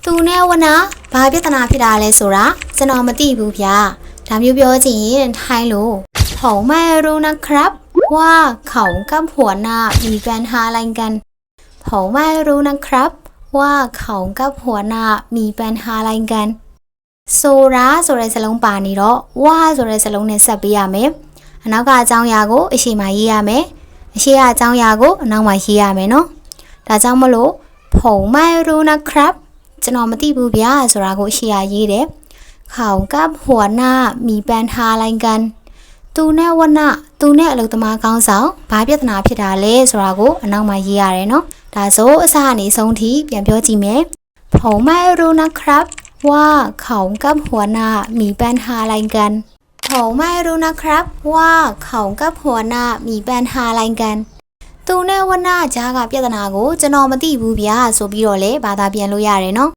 သူနဲ့ဝနာဘာပြဿနာဖြစ်တာလဲဆိုတာကျွန်တော်မသိဘူးဗျာဒါမျိုးပြောချင်ရင်ထိုင်းလို့ผมไม่รู้นะครับว่าเขากับหัวหน้ามีปัญหาอะไรกันผมไม่รู้นะครับว่าเขากับหัวหน้ามีปัญหาอะไรกันဆိုတာဆိုတဲ့စလုံးပါနေတော့ဝါဆိုတဲ့စလုံးနဲ့ဆက်ပေးရမယ်အနောက်ကအကြောင်းအရာကိုအရှိမရေးရမယ်အရှိကအကြောင်းအရာကိုအနောက်မှာရေးရမယ်နော်ဒါကြောင့်မလို့ผมไม่รู้นะครับကျွန်တော်မသိဘူးဗျာဆိုတာကိုအရှိရရေးတယ်เขากับหัวหน้ามีปัญหาอะไรกันသူနဲ့ဝနသူနဲ့အလုပ်သမားကောင်းဆောင်ဘာပြဿနာဖြစ်တာလဲဆိုတာကိုအနောက်မှာရေးရတယ်နော်ဒါဆိုအစအနေဆုံးထိပြန်ပြောကြည့်မယ်ผมไม่รู้นะครับว่าเขากับหัวหน้ามีปัญหาอะไรกันผมไม่รู้นะครับว่าเขากับหัวหน้ามีปัญหาอะไรกันသူနဲ့ဝနကြားကပြဿနာကိုကျွန်တော်မသိဘူးဗျာဆိုပြီးတော့လေဘာသာပြန်လို့ရတယ်နော်